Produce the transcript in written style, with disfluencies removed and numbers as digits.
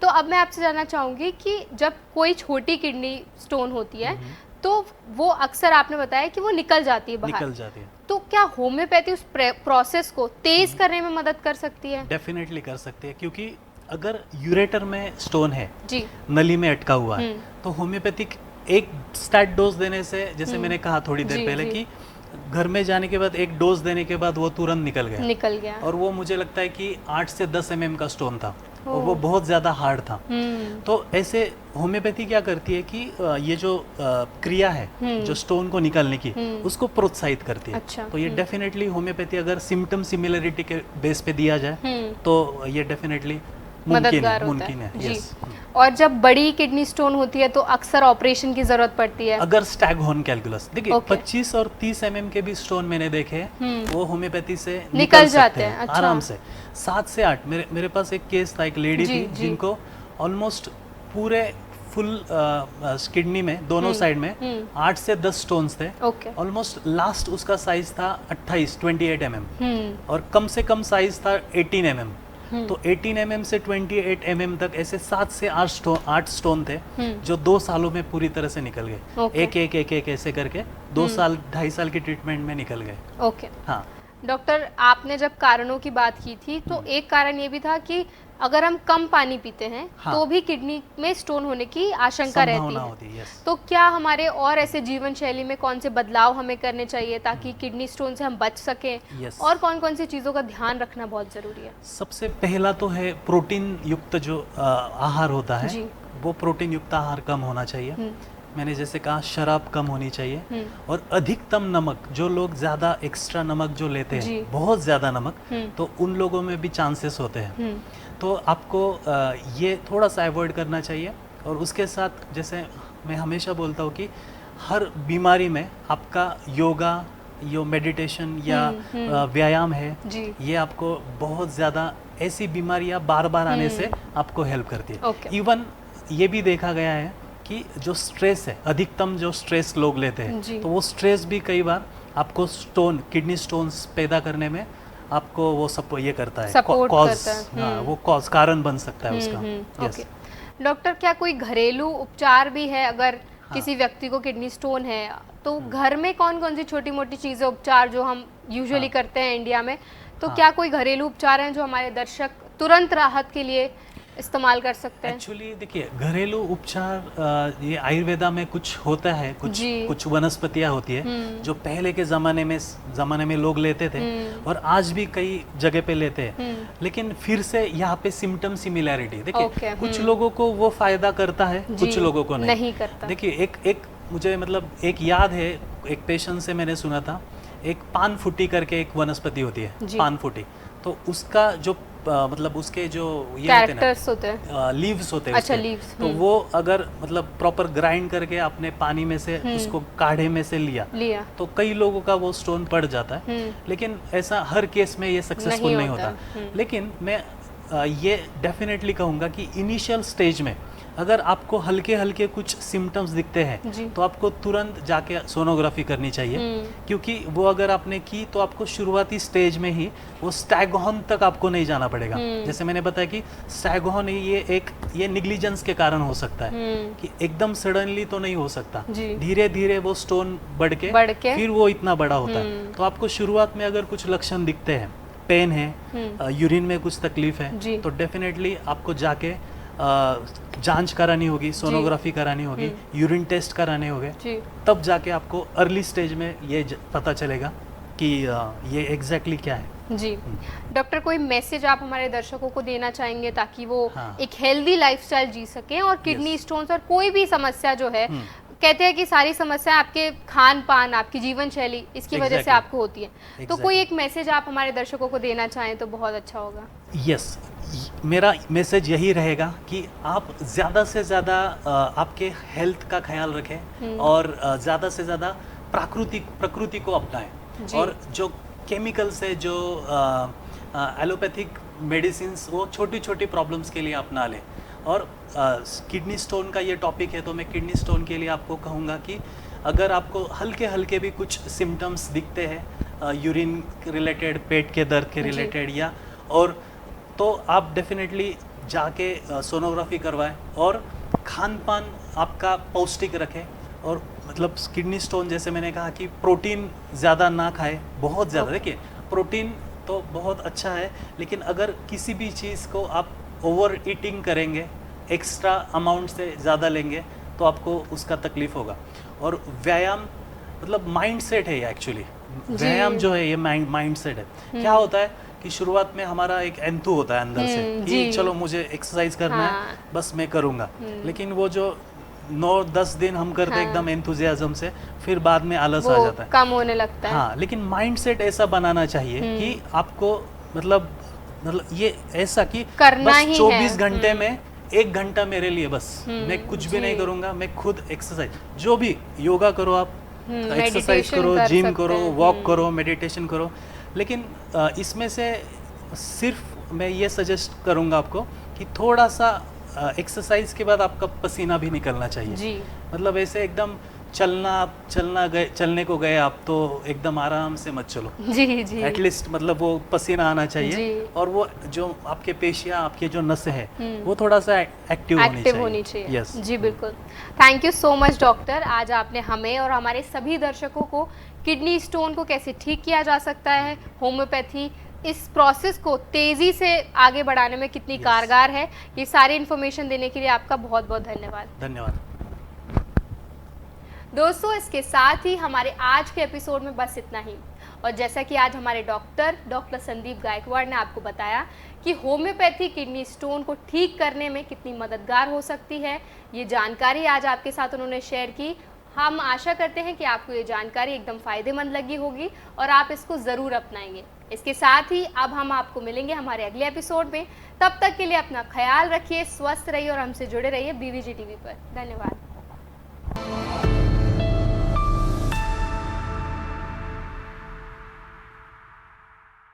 तो अब मैं आपसे जानना चाहूँगी कि जब कोई छोटी किडनी स्टोन होती है तो वो अक्सर आपने बताया कि वो निकल जाती है बाहर, निकल जाती है। तो क्या होम्योपैथी उस प्रोसेस को तेज करने में मदद कर सकती है? डेफिनेटली कर सकते हैं, क्योंकि अगर यूरेटर में स्टोन है, जी। नली में अटका हुआ है, तो होम्योपैथिक एक स्टैट डोज देने से, जैसे मैंने कहा थोड़ी देर पहले कि घर में जाने के बाद एक डोज देने के बाद वो तुरंत निकल गया। और वो मुझे लगता है कि 8 से 10 mm का स्टोन था और वो बहुत ज़्यादा हार्ड था। तो ऐसे होम्योपैथी क्या करती है कि ये जो क्रिया है जो स्टोन को निकालने की, उसको प्रोत्साहित करती है। अच्छा। तो ये डेफिनेटली होम्योपैथी अगर सिम्टम सिमिलरिटी के बेस पे दिया जाए तो ये डेफिनेटली मददगार मुमकिन है। जी। और जब बड़ी किडनी स्टोन होती है तो अक्सर ऑपरेशन की जरूरत पड़ती है। अगर स्टैगहॉर्न कैलकुलस देखिए 25 और 30 mm के भी स्टोन मैंने देखे, वो होम्योपैथी से निकल जाते हैं। अच्छा। आराम से 7 से 8। मेरे पास एक केस था, एक लेडी थी जिनको ऑलमोस्ट पूरे फुल किडनी में दोनों साइड में 8 से 10 स्टोन्स थे। ऑलमोस्ट लास्ट उसका साइज था 28 mm और कम से कम साइज था 18 mm। तो 18 mm से 28 mm तक ऐसे 7 से 8 स्टोन थे जो 2 सालों में पूरी तरह से निकल गए। एक ऐसे करके 2 साल 2.5 साल की ट्रीटमेंट में निकल गए। ओके। हाँ डॉक्टर, आपने जब कारणों की बात की थी तो एक कारण ये भी था कि अगर हम कम पानी पीते हैं तो भी किडनी में स्टोन होने की आशंका रहती है। तो क्या हमारे और ऐसे जीवन शैली में कौन से बदलाव हमें करने चाहिए ताकि किडनी स्टोन से हम बच सकें? और कौन कौन सी चीज़ों का ध्यान रखना बहुत ज़रूरी है? सबसे पहला तो है प्रोटीन युक्त जो आहार होता है, वो प्रोटीन युक्त आहार कम होना चाहिए। मैंने जैसे कहा शराब कम होनी चाहिए और अधिकतम नमक, जो लोग ज़्यादा एक्स्ट्रा नमक जो लेते हैं, बहुत ज़्यादा नमक, तो उन लोगों में भी चांसेस होते हैं। तो आपको ये थोड़ा सा अवॉइड करना चाहिए। और उसके साथ जैसे मैं हमेशा बोलता हूँ कि हर बीमारी में आपका योगा, यो मेडिटेशन या व्यायाम है, ये आपको बहुत ज़्यादा ऐसी बीमारियाँ बार बार आने से आपको हेल्प करती है। इवन ये भी देखा गया है कि जो स्ट्रेस है, अधिकतम जो स्ट्रेस लोग लेते हैं, तो वो स्ट्रेस भी कई बार आपको किडनी स्टोन्स पैदा करने में आपको वो सब ये करता है, कॉज। हाँ, वो कॉज कारण बन सकता है उसका। यस। डॉक्टर, क्या कोई घरेलू उपचार भी है अगर किसी व्यक्ति को किडनी स्टोन है तो घर में कौन कौन सी छोटी मोटी चीज़ें, उपचार जो हम यूजुअली करते हैं इंडिया में, तो क्या कोई घरेलू उपचार हैं जो हमारे दर्शक तुरंत राहत के लिए इस्तेमाल कर सकते हैं? एक्चुअली देखिए, घरेलू उपचार ये आयुर्वेदा में कुछ होता है, कुछ वनस्पतियाँ होती है जो पहले के ज़माने में लोग लेते थे और आज भी कई जगह पे लेते हैं। लेकिन फिर से यहाँ पे सिम्टम सिमिलैरिटी देखिए, कुछ लोगों को वो फायदा करता है, कुछ लोगों को नहीं करता। देखिए एक मुझे मतलब एक याद है, एक पेशेंट से मैंने सुना था, एक पान फुटी करके एक वनस्पति होती है, पान फुटी, तो उसका जो मतलब उसके जो ये होते हैं लीव्स होते हैं। अच्छा, लीव्स। तो वो अगर मतलब प्रॉपर ग्राइंड करके अपने पानी में से उसको काढ़े में से लिया तो कई लोगों का वो स्टोन पड़ जाता है। लेकिन ऐसा हर केस में ये सक्सेसफुल नहीं होता। लेकिन मैं ये डेफिनेटली कहूँगा कि इनिशियल स्टेज में अगर आपको हल्के हल्के कुछ सिम्टम्स दिखते हैं तो आपको तुरंत जाके सोनोग्राफी करनी चाहिए, क्योंकि वो अगर आपने की तो आपको शुरुआती स्टेज में ही वो स्टैगहॉर्न तक आपको नहीं जाना पड़ेगा। जैसे मैंने बताया कि स्टैगहॉर्न ये निग्लिजेंस के कारण हो सकता है कि एकदम सडनली तो नहीं हो सकता, धीरे धीरे वो स्टोन बढ़ के फिर वो इतना बड़ा होता है। तो आपको शुरुआत में अगर कुछ लक्षण दिखते हैं, पेन है, यूरिन में कुछ तकलीफ है, तो डेफिनेटली आपको जाके जांच करानी होगी, सोनोग्राफी करानी होगी, यूरिन टेस्ट कराने होंगे, तब जाके आपको अर्ली स्टेज में ये पता चलेगा कि ये एग्जैक्टली क्या है। जी डॉक्टर, कोई मैसेज आप हमारे दर्शकों को देना चाहेंगे ताकि वो एक हेल्दी लाइफस्टाइल जी सकें और किडनी स्टोन्स और कोई भी समस्या जो है, कहते हैं कि सारी समस्या आपके खान पान, आपकी जीवन शैली, इसकी वजह से आपको होती है, तो कोई एक मैसेज आप हमारे दर्शकों को देना चाहें तो बहुत अच्छा होगा। यस, मेरा मैसेज यही रहेगा कि आप ज़्यादा से ज़्यादा आपके हेल्थ का ख्याल रखें और ज़्यादा से ज़्यादा प्रकृति को अपनाएं और जो केमिकल से जो एलोपैथिक मेडिसिन्स वो छोटी छोटी प्रॉब्लम्स के लिए अपना लें। और किडनी स्टोन का ये टॉपिक है तो मैं किडनी स्टोन के लिए आपको कहूँगा कि अगर आपको हल्के हल्के भी कुछ सिम्टम्स दिखते हैं यूरिन रिलेटेड, पेट के दर्द के रिलेटेड या और, तो आप डेफिनेटली जाके सोनोग्राफी करवाएं और खान पान आपका पौष्टिक रखें। और मतलब किडनी स्टोन जैसे मैंने कहा कि प्रोटीन ज़्यादा ना खाए, बहुत ज़्यादा। देखिए प्रोटीन तो बहुत अच्छा है, लेकिन अगर किसी भी चीज़ को आप ओवर ईटिंग करेंगे, एक्स्ट्रा अमाउंट से ज़्यादा लेंगे, तो आपको उसका तकलीफ होगा। और व्यायाम मतलब माइंड सेट है ये एक्चुअली। व्यायाम जो है ये माइंड सेट है। क्या होता है कि शुरुआत में हमारा एक एंथू होता है अंदर से कि चलो मुझे एक्सरसाइज करना है, बस मैं करूँगा। लेकिन वो जो 9-10 दिन हम करते एकदम एंथुजियाज्म से, फिर बाद में आलस आ जाता है, कम होने लगता है। हाँ, लेकिन माइंड सेट ऐसा बनाना चाहिए कि आपको मतलब ये ऐसा कि बस 24 घंटे में 1 घंटा मेरे लिए, बस मैं कुछ भी नहीं करूँगा, मैं खुद एक्सरसाइज, जो भी योगा करो आप, एक्सरसाइज करो, जिम करो, वॉक करो, मेडिटेशन करो। लेकिन इसमें से सिर्फ मैं ये सजेस्ट करूँगा आपको कि थोड़ा सा एक्सरसाइज के बाद आपका पसीना भी निकलना चाहिए जी। मतलब ऐसे एकदम चलने को गए आप तो एकदम आराम से मत चलो जी जी। एटलीस्ट मतलब वो पसीना आना चाहिए और वो जो आपके पेशियां, आपके जो नसें हैं वो थोड़ा सा एक्टिव होनी चाहिए। यस जी बिल्कुल। Thank you so much doctor. आज आपने हमें और हमारे सभी दर्शकों को किडनी स्टोन को कैसे ठीक किया जा सकता है, होम्योपैथी इस प्रोसेस को तेज़ी से आगे बढ़ाने में कितनी कारगर है, ये सारी इन्फॉर्मेशन देने के लिए आपका बहुत बहुत धन्यवाद। धन्यवाद दोस्तों, इसके साथ ही हमारे आज के एपिसोड में बस इतना ही। और जैसा कि आज हमारे डॉक्टर संदीप गायकवाड़ ने आपको बताया कि होम्योपैथी किडनी स्टोन को ठीक करने में कितनी मददगार हो सकती है, ये जानकारी आज आपके साथ उन्होंने शेयर की। हम आशा करते हैं कि आपको ये जानकारी एकदम फ़ायदेमंद लगी होगी और आप इसको ज़रूर अपनाएंगे। इसके साथ ही अब हम आपको मिलेंगे हमारे अगले एपिसोड में। तब तक के लिए अपना ख्याल रखिए, स्वस्थ रहिए और हमसे जुड़े रहिए BVG टीवी पर। धन्यवाद।